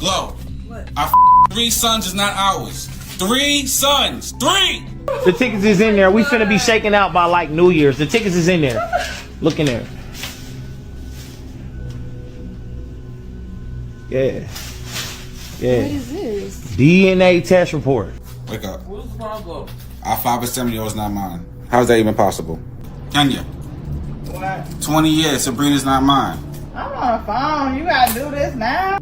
Glow. What? Our 3 sons is not ours. 3 sons. 3! The tickets is in there. We finna be shaken out by like New Year's. The tickets is in there. Look in there. Yeah. Yeah. What is this? DNA test report. Wake up. What's the problem? Our 5 or 7 year old is not mine. How is that even possible? Kenya. What? 20 years. Sabrina's not mine. I'm on the phone. You gotta do this now.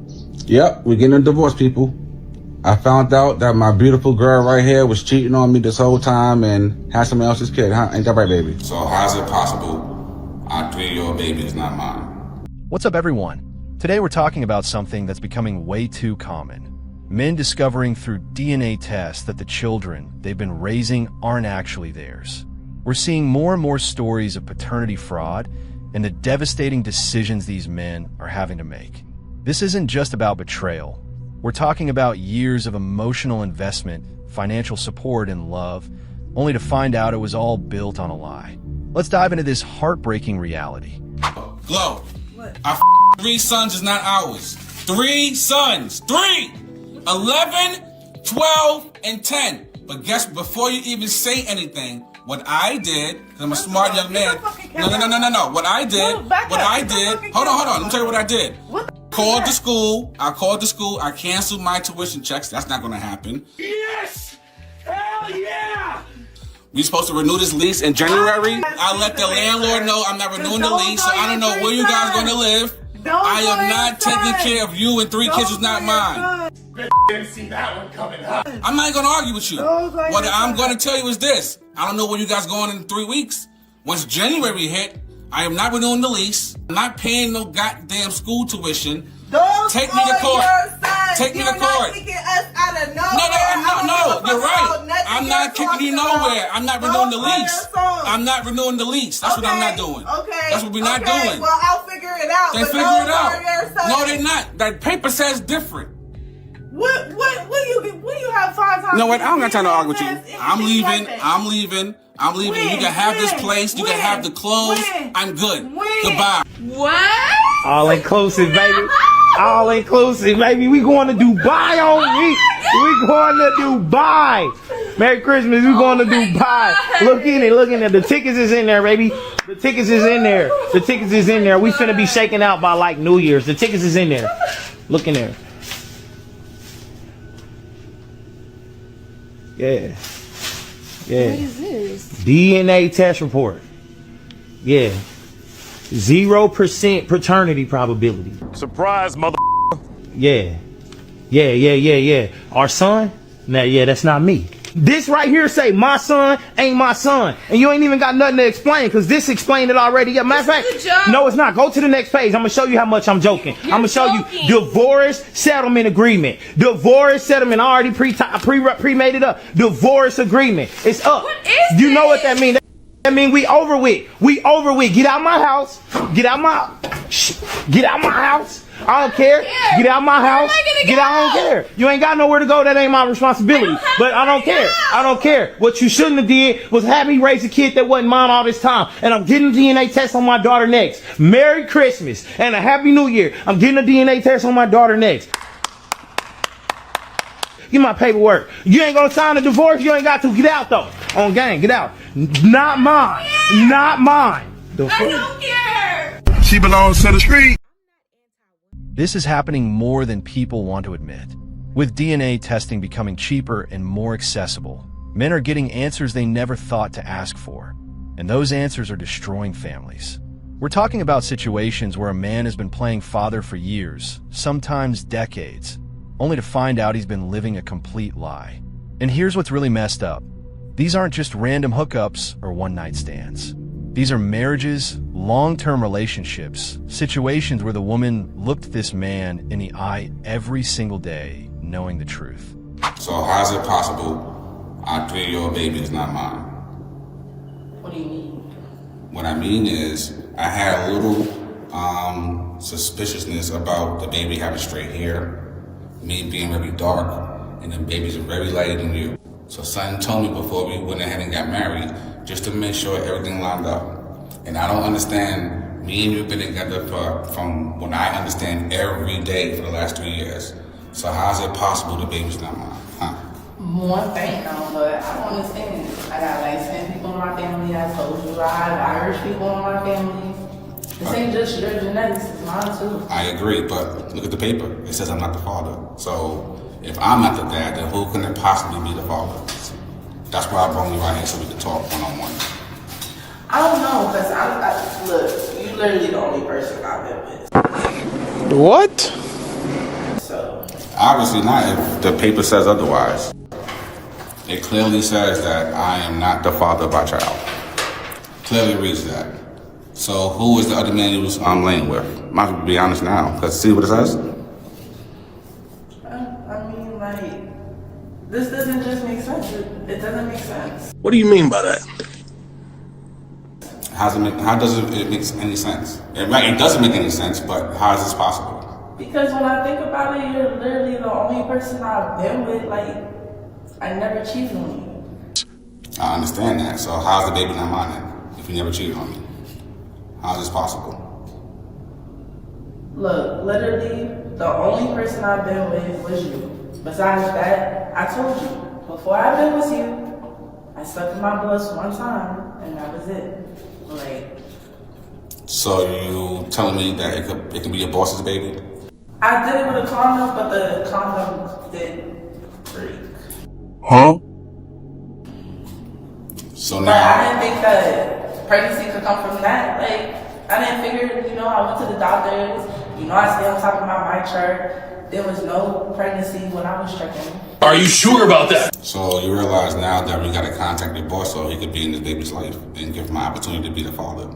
Yep, we're getting a divorce, people. I found out that my beautiful girl right here was cheating on me this whole time and had someone else's kid, huh? Ain't that right, baby? So how's it possible our 3-year-old baby is not mine? What's up, everyone? Today we're talking about something that's becoming way too common. Men discovering through DNA tests that the children they've been raising aren't actually theirs. We're seeing more and more stories of paternity fraud and the devastating decisions these men are having to make. This isn't just about betrayal. We're talking about years of emotional investment, financial support, and love, only to find out it was all built on a lie. Let's dive into this heartbreaking reality. Glow. What? Our 3 sons is not ours. 3 sons. 3! 11, 12, and 10. But guess before you even say anything, what I did, because I'm a smart young man. No. What I did, hold on. Let me tell you what I did. Called the school. I canceled my tuition checks. That's not going to happen. Yes! Hell yeah! We supposed to renew this lease in January. I let the landlord know I'm not renewing the lease, so I don't know where you guys are going to live. I am not taking care of you and 3 kids is not mine. Didn't see that one coming, huh? I'm not going to argue with you. What I'm going to tell you is this. I don't know where you guys going in 3 weeks. Once January hit, I am not renewing the lease. I'm not paying no goddamn school tuition. Take me to court. Take me to court. No, you're right. I'm not kicking you nowhere. I'm not renewing the lease. I'm not renewing the lease. That's what I'm not doing. Okay. That's what we're not doing. Well, I'll figure it out. Then figure it out. No, they're not. That paper says different. What do you have 5 times? You know what? I don't got time to argue with you. I'm leaving. You can have this place. You can have the clothes. I'm good. Goodbye. What? All inclusive, baby. All inclusive, baby. We going to Dubai on week. We going to Dubai. Merry Christmas. We going to Dubai. Look in it. The tickets is in there, baby. The tickets is in there. We finna be shaken out by like New Year's. The tickets is in there. Look in there. Yeah. What is this? DNA test report. Yeah. 0% paternity probability. Surprise, mother. Yeah. Our son? Nah, yeah, that's not me. This right here say my son ain't my son. And you ain't even got nothing to explain because this explained it already. Yeah, matter of fact, no, it's not. Go to the next page. I'm going to show you how much I'm joking. I'm going to show you divorce settlement agreement. Divorce settlement. I already pre-made it up. Divorce agreement. It's up. What is you know what that means? That means we over with. Get out my house. Get out my house. I don't care. Get out my house. Get out. I don't care. You ain't got nowhere to go. That ain't my responsibility. But I don't care. I don't care. What you shouldn't have did was have me raise a kid that wasn't mine all this time. And I'm getting a DNA test on my daughter next. Merry Christmas and a Happy New Year. I'm getting a DNA test on my daughter next. Get my paperwork. You ain't gonna sign a divorce. You ain't got to. Get out though. On gang. Get out. Not mine. Not mine. I don't care. She belongs to the street. This is happening more than people want to admit. With DNA testing becoming cheaper and more accessible, men are getting answers they never thought to ask for. And those answers are destroying families. We're talking about situations where a man has been playing father for years, sometimes decades, only to find out he's been living a complete lie. And here's what's really messed up. These aren't just random hookups or one-night stands. These are marriages, long-term relationships, situations where the woman looked this man in the eye every single day, knowing the truth. So how's it possible our 3-year-old baby is not mine? What do you mean? What I mean is I had a little suspiciousness about the baby having straight hair, me being very dark, and the babies are very lighter than you. So son told me before we went ahead and got married, just to make sure everything lined up. And I don't understand, me and you have been together from what I understand every day for the last 3 years. So how is it possible the baby's not mine? Huh? One thing, though, but I don't understand. I got like 10 people in my family. I told you I have Irish people in my family. This ain't just your genetics, it's mine too. I agree, but look at the paper. It says I'm not the father. So if I'm not the dad, then who can it possibly be the father? That's why I brought you right here so we can talk one-on-one. I don't know, because I look, you literally the only person I've been with. What? So Obviously not if the paper says otherwise. It clearly says that I am not the father of our child. Clearly reads that. So who is the other man I'm laying with? Might as well be honest now, because see what it says? I mean, like, this doesn't just make sense. It doesn't make sense. What do you mean by that? How does it make any sense? It doesn't make any sense, but how is this possible? Because when I think about it, you're literally the only person I've been with. Like, I never cheated on you. I understand that. So how's the baby not mine then, if you never cheated on me? How is this possible? Look, literally, the only person I've been with was you. Besides that, I told you, before I've been with you, I sucked in my butts one time, and that was it. Like, So you telling me that it could be your boss's baby? I did it with a condom, but the condom didn't break. Huh? So But I now, didn't think that pregnancy could come from that. Like, I didn't figure, I went to the doctors. I stay on top of my chart. There was no pregnancy when I was checking. Are you sure about that? so you realize now that we got to contact your boss so he could be in this baby's life and give him an opportunity to be the father.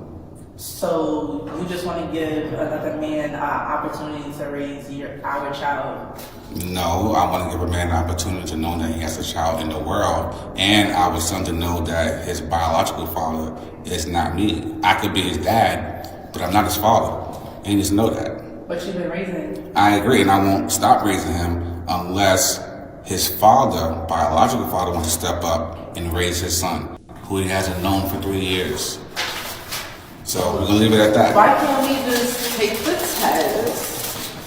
So you just want to give another man an opportunity to raise our child? No, I want to give a man an opportunity to know that he has a child in the world, and I want son to know that his biological father is not me. I could be his dad, but I'm not his father, and he needs to know that. But you've been raising. I agree, and I won't stop raising him unless his father, biological father, wants to step up and raise his son, who he hasn't known for 3 years. So we're gonna leave it at that. Why can't we just take the test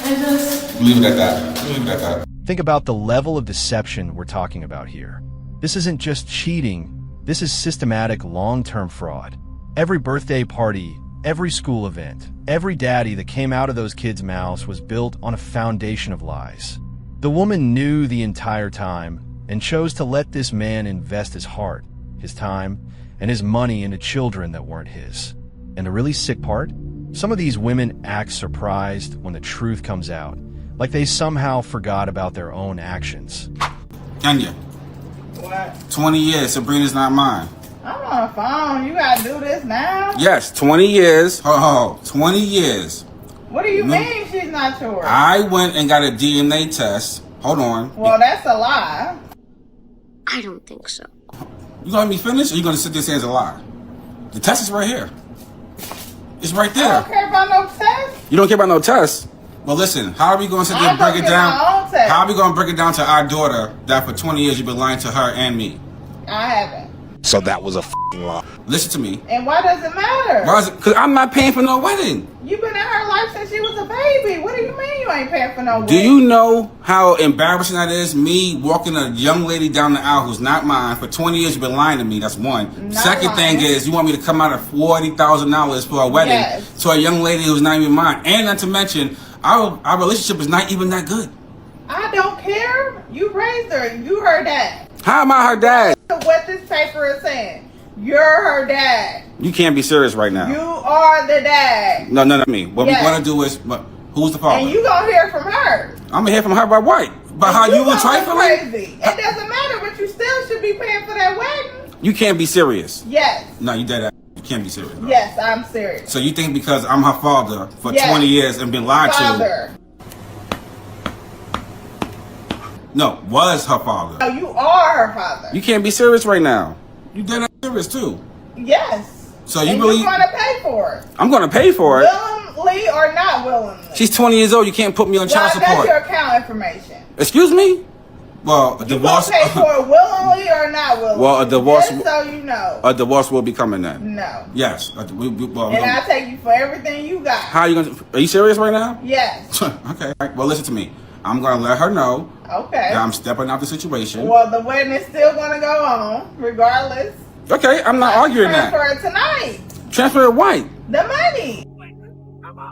and just Leave it at that. Leave it at that. Think about the level of deception we're talking about here. This isn't just cheating, this is systematic long-term fraud. Every birthday party, every school event, every daddy that came out of those kids' mouths was built on a foundation of lies. The woman knew the entire time and chose to let this man invest his heart, his time, and his money into children that weren't his. And the really sick part? Some of these women act surprised when the truth comes out, like they somehow forgot about their own actions. Kenya, what? 20 years, Sabrina's not mine. I'm on the phone. You gotta do this now? Yes, 20 years. 20 years. What do you mean she's not yours? I went and got a DNA test. Hold on. Well, that's a lie. I don't think so. You gonna let me finish, or you gonna sit there and say it's a lie? The test is right here. It's right I there. don't care about no test. You don't care about no test? Well, listen. How are we gonna sit there and I break don't it care down? my own test. How are we gonna break it down to our daughter that for 20 years you've been lying to her and me? I haven't. So that was a f***ing lie. Listen to me. And why does it matter? Why is it? Because I'm not paying for no wedding. You've been in her life since she was a baby. What do you mean you ain't paying for no Do wedding? you know how embarrassing that is? Me walking a young lady down the aisle who's not mine for 20 years. You've been lying to me. That's one. Not Second lying. thing is you want me to come out of $40,000 for a wedding Yes. to a young lady who's not even mine. And not to mention, our relationship is not even that good. I don't care. You raised her. You her dad. How am I her dad? What this paper is saying. You're her dad. You can't be serious right now. You are the dad. No, not me. What Yes. we're going to do is, who's the father? And you gonna hear from her. I'm going to hear from her by what? By how you were gonna trifling? look crazy. It doesn't matter, but you still should be paying for that wedding. You can't be serious. Yes. No, you dead ass. You can't be serious, bro. Yes, I'm serious. So you think because I'm her father for Yes. 20 years and been lied to? Father. No, was her father. No, you are her father. You can't be serious right now. You dead ass serious too. Yes. So you and believe you're gonna pay for it. I'm gonna pay for it? Willingly or not willingly. She's 20 years old. You can't put me on child Well, that's support. your account information. Excuse me? Well, a You divorce. gonna pay for it willingly or not willingly? Well, a divorce- Just so you know. A divorce will be coming then. No. Yes. Well, And I'll take you for everything you got. how are you gonna? Are you serious right now? Yes. Okay. All right. Well, listen to me. I'm gonna let her know Okay. that I'm stepping out the situation. Well, the wedding is still gonna go on, regardless. Okay, I'm not arguing that. Transfer it tonight. Transfer what? The money.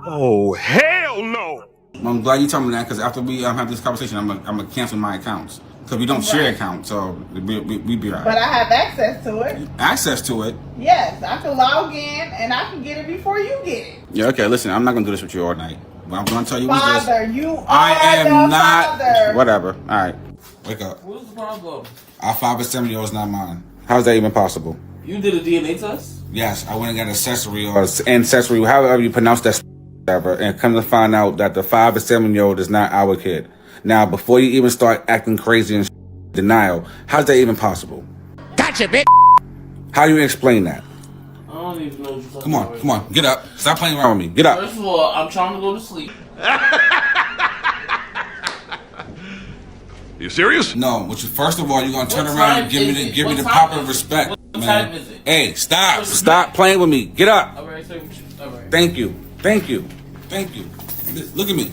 Oh, hell no! I'm glad you told me that because after we have this conversation, I'm gonna cancel my accounts because we don't share accounts, so we be alright. But I have access to it. Access to it? Yes, I can log in and I can get it before you get it. Yeah. Okay. Listen, I'm not gonna do this with you all night. What I'm gonna tell you is this: Father, you are I am the not. father. Whatever. All right. Wake up. What's the problem? Our 5 and 7 year old is not mine. How's that even possible? You did a DNA test? Yes, I went and got an accessory or ancestry, however you pronounce that, whatever, and come to find out that the 5 and 7 year old is not our kid. Now, before you even start acting crazy and denial, how's that even possible? Gotcha, bitch. How do you explain that? I don't even know what you're talking Come about. on, come on, get up. Stop playing around with me. Get up. First of all, I'm trying to go to sleep. You serious? No, first of all, you're gonna turn What around time and give is me it? the What time proper is it? respect, What man. time is it? Hey, stop. What is Stop it? playing with me. Get up. Alright, so alright. Thank you. Thank you. Thank you. Look at me.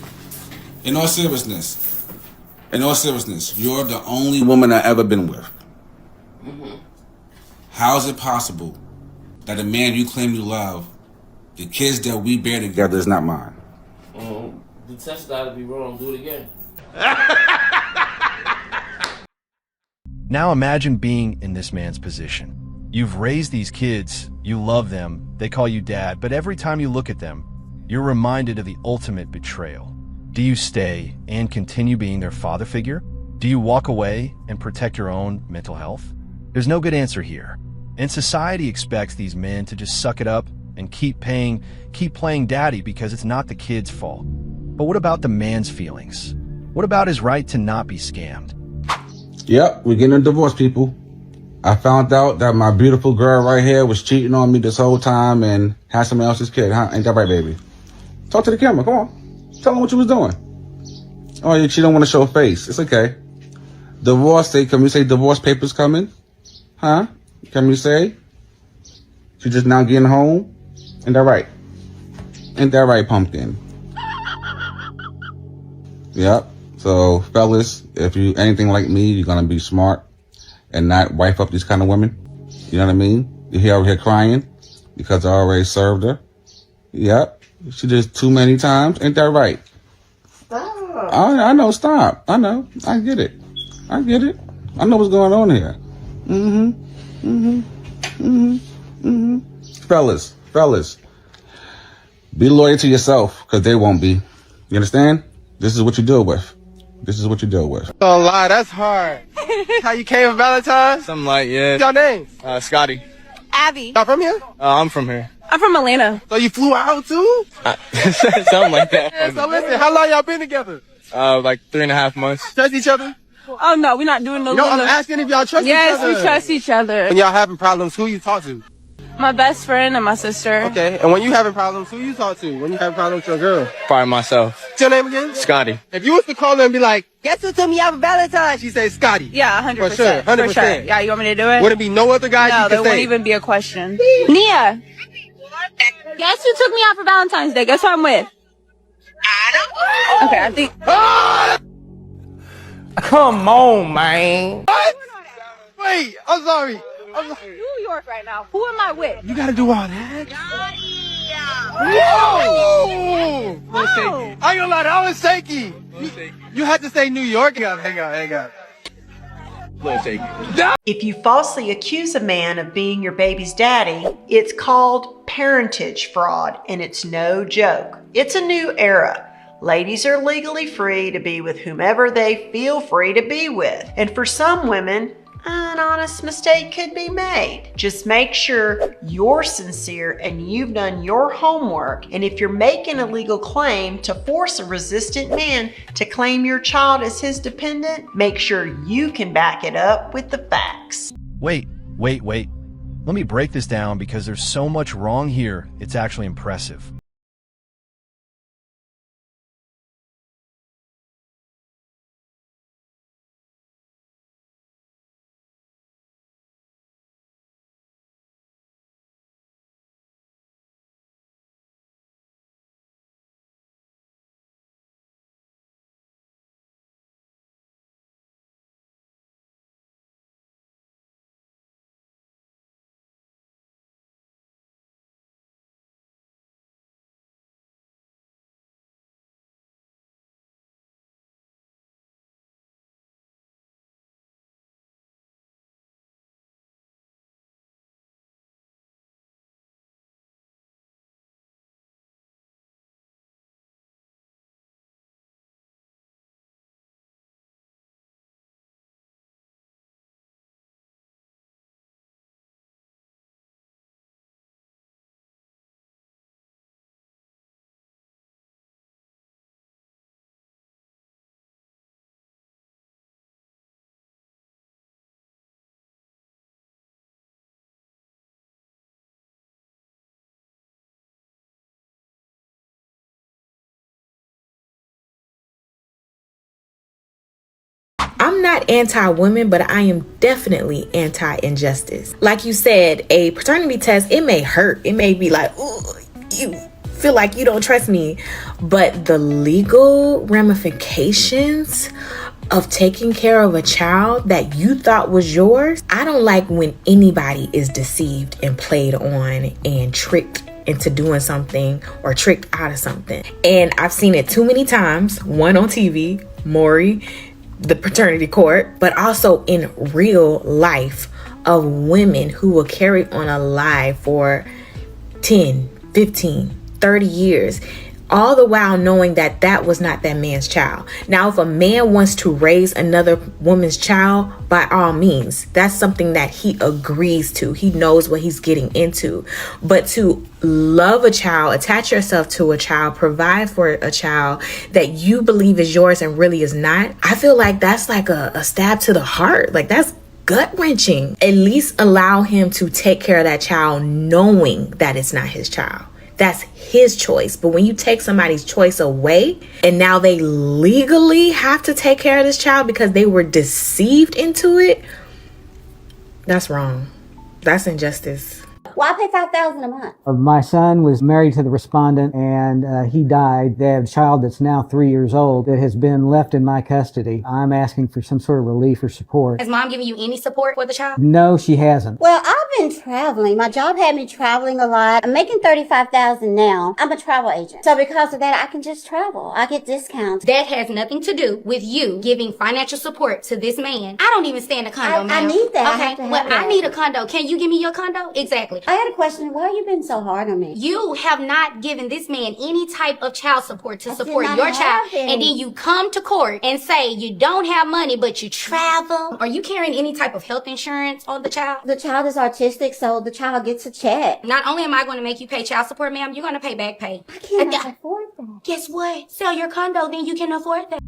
In all seriousness, you're the only woman I've ever been with. Mm-hmm. How is it possible that a man you claim you love, the kids that we bear together is not mine? The test gotta be wrong. Do it again. Now imagine being in this man's position. You've raised these kids, you love them, they call you dad, but every time you look at them, you're reminded of the ultimate betrayal. Do you stay and continue being their father figure? Do you walk away and protect your own mental health? There's no good answer here. And society expects these men to just suck it up and keep playing daddy because it's not the kid's fault. But what about the man's feelings? What about his right to not be scammed? Yep, we're getting a divorce, people. I found out that my beautiful girl right here was cheating on me this whole time and had somebody else's kid, huh? Ain't that right, baby? Talk to the camera, come on. Tell them what you was doing. Oh, she don't want to show a face. It's okay. Divorce, can we say divorce papers coming? Huh? Can we say? She just now getting home? Ain't that right? Ain't that right, pumpkin? Yep. So, fellas, if you anything like me, you're gonna be smart and not wife up these kind of women. You know what I mean? You're here over here crying because I already served her. Yep. She did too many times. Ain't that right? Stop. I know. Stop. I know. I get it. I know what's going on here. Fellas, be loyal to yourself because they won't be. You understand? This is what you deal with. Oh, lie, that's hard. How you came for Valentine's? Something like, yeah. What's your name? Scotty. Abby. Y'all from here? I'm from here. I'm from Atlanta. So you flew out too? Something like that. So listen, how long y'all been together? Like 3.5 months. Trust each other? Oh no, we're not doing no. No, I'm asking if y'all trust each Yes, other. we trust each other. When y'all having problems, who you talk to? My best friend and my sister. Okay, and when you having problems, who you talk to? When you having problems with your girl? Probably myself. What's your name again? Scotty. If you was to call her and be like, guess who took me out for Valentine's? She say Scotty. Yeah, 100%. For sure, 100%. For sure. Yeah, you want me to do it? Would it be no other guy No, you there could won't say? even be a question. Nia, guess who took me out for Valentine's Day? Guess who I'm with? I don't know. Okay, I think. Come on, man. What? Wait, I'm sorry. New York right now. Who am I with? You gotta do all that? Whoa! Whoa. I ain't gonna lie, that was shaky. You had to say New York. Hang on. If you falsely accuse a man of being your baby's daddy, it's called parentage fraud, and it's no joke. It's a new era. Ladies are legally free to be with whomever they feel free to be with. And for some women, an honest mistake could be made. Just make sure you're sincere and you've done your homework. And if you're making a legal claim to force a resistant man to claim your child as his dependent, make sure you can back it up with the facts. Wait. Let me break this down because there's so much wrong here, it's actually impressive. I'm not anti-women, but I am definitely anti-injustice. Like you said, a paternity test, it may hurt. It may be like, ooh, you feel like you don't trust me. But the legal ramifications of taking care of a child that you thought was yours, I don't like when anybody is deceived and played on and tricked into doing something or tricked out of something. And I've seen it too many times, one on TV, Maury, the paternity court, but also in real life of women who will carry on a lie for 10, 15, 30 years, all the while knowing that that was not that man's child. Now, if a man wants to raise another woman's child, by all means, that's something that he agrees to. He knows what he's getting into. But to love a child, attach yourself to a child, provide for a child that you believe is yours and really is not, I feel like that's like a stab to the heart. Like, that's gut-wrenching. At least allow him to take care of that child knowing that it's not his child. That's his choice. But when you take somebody's choice away and now they legally have to take care of this child because they were deceived into it, that's wrong. That's injustice. Well, I pay $5,000 a month. My son was married to the respondent and he died. They have a child that's now 3 years old that has been left in my custody. I'm asking for some sort of relief or support. Has mom given you any support for the child? No, she hasn't. Well, I've been traveling. My job had me traveling a lot. I'm making $35,000 now. I'm a travel agent. So because of that, I can just travel. I get discounts. That has nothing to do with you giving financial support to this man. I don't even stay in a condo, ma'am. I need that. Okay, I need a condo. Can you give me your condo? Exactly. I had a question. Why are you being so hard on me? You have not given this man any type of child support to support your child. And then you come to court and say you don't have money, but you travel. Are you carrying any type of health insurance on the child? The child is autistic, so the child gets a check. Not only am I going to make you pay child support, ma'am, you're going to pay back pay. I can't afford that. Guess what? Sell your condo, then you can afford that.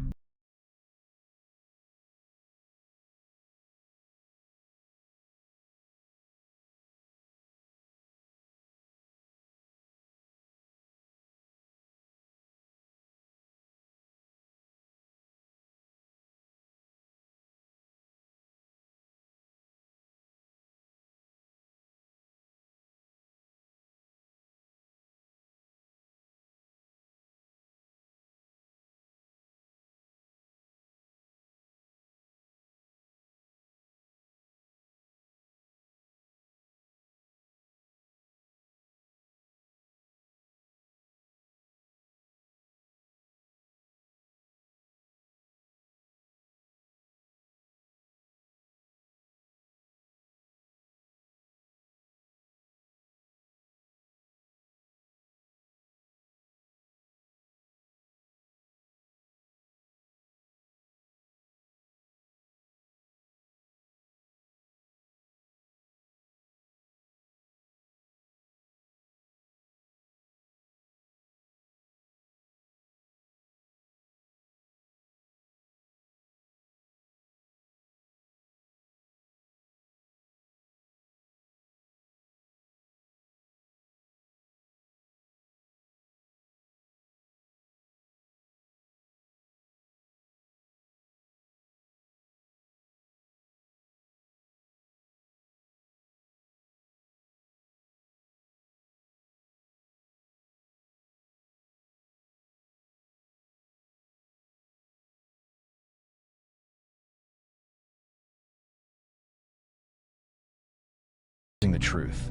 The truth.